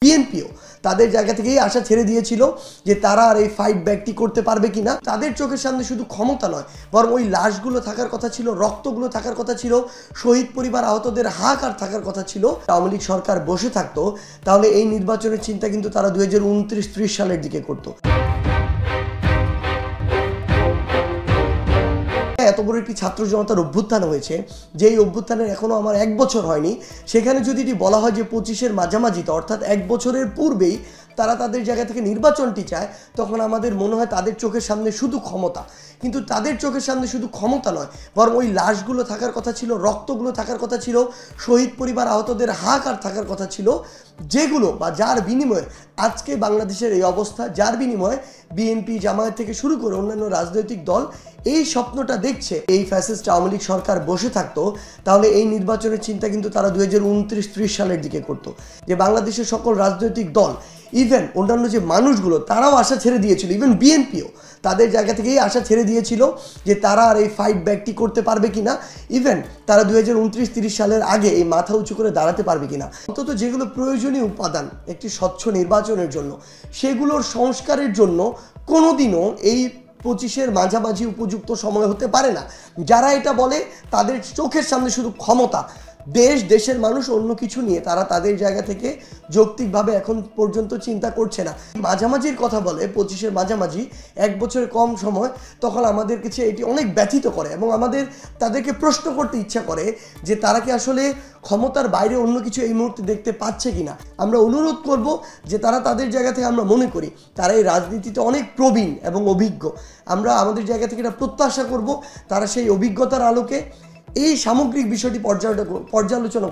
বিএনপিও তাদের জায়গা থেকেই আশা ছেড়ে দিয়েছিল যে তারা আর এই ফাইট ব্যাকটি করতে পারবে কিনা। তাদের চোখের সামনে শুধু ক্ষমতা নয়, বরং ওই লাশগুলো থাকার কথা ছিল, রক্তগুলো থাকার কথা ছিল, শহীদ পরিবার আহতদের হাহাকার থাকার কথা ছিল। আওয়ামী লীগ সরকার বসে থাকতো তাহলে এই নির্বাচনের চিন্তা কিন্তু তারা 2029-30 সালের দিকে করতো। এত বড় একটি ছাত্র জনতার অভ্যুত্থান হয়েছে, যেই অভ্যুত্থানের এখনো আমার 1 বছর হয়নি, সেখানে যদি এটি বলা হয় যে 25-এর মাঝামাঝিতে অর্থাৎ 1 বছরের পূর্বেই তারা তাদের জায়গা থেকে নির্বাচনটি চায়, তখন আমাদের মনে হয় তাদের চোখের সামনে শুধু ক্ষমতা। কিন্তু তাদের চোখের সামনে শুধু ক্ষমতা নয়, বরং ওই লাশগুলো থাকার কথা ছিল, রক্তগুলো থাকার কথা ছিল, শহীদ পরিবার আহতদের হাহাকার থাকার কথা ছিল, যেগুলো বা যার বিনিময়ে আজকে বাংলাদেশের এই অবস্থা, যার বিনিময়ে বিএনপি, জামায়াত থেকে শুরু করে অন্যান্য রাজনৈতিক দল এই স্বপ্নটা দেখছে এই ফ্যাসিস্ট আওয়ামী লীগ সরকার বসে থাকতো তাহলে এই নির্বাচনের চিন্তা কিন্তু তারা 2029-30 সালের দিকে করতো। যে বাংলাদেশের সকল রাজনৈতিক দল, ইভেন অন্যান্য যে মানুষগুলো, তারাও আশা ছেড়ে দিয়েছিল, ইভেন বিএনপিও তাদের জায়গা থেকেই আশা ছেড়ে দিয়েছিল যে তারা আর এই ফাইট ব্যাকটি করতে পারবে কিনা, ইভেন তারা 2029-30 সালের আগে এই মাথা উঁচু করে দাঁড়াতে পারবে কিনা। অন্তত যেগুলো প্রয়োজনীয় উপাদান একটি স্বচ্ছ নির্বাচনের জন্য, সেগুলোর সংস্কারের জন্য কোনোদিনও এই 25-এর মাঝামাঝি উপযুক্ত সময় হতে পারে না। যারা এটা বলে তাদের চোখের সামনে শুধু ক্ষমতা, দেশের মানুষ অন্য কিছু নিয়ে তারা তাদের জায়গা থেকে যৌক্তিকভাবে এখন পর্যন্ত চিন্তা করছে না। মাঝামাঝির কথা বলে 25-এর মাঝামাঝি 1 বছরের কম সময়, তখন আমাদের কাছে এটি অনেক ব্যথিত করে এবং আমাদের তাদেরকে প্রশ্ন করতে ইচ্ছা করে যে তারা কি আসলে ক্ষমতার বাইরে অন্য কিছু এই মুহূর্তে দেখতে পাচ্ছে কিনা। আমরা অনুরোধ করব যে তারা তাদের জায়গা থেকে, আমরা মনে করি তারা এই রাজনীতিতে অনেক প্রবীণ এবং অভিজ্ঞ, আমরা আমাদের জায়গা থেকে এটা প্রত্যাশা করব তারা সেই অভিজ্ঞতার আলোকে এই সামগ্রিক বিষয়টি পর্যালোচনা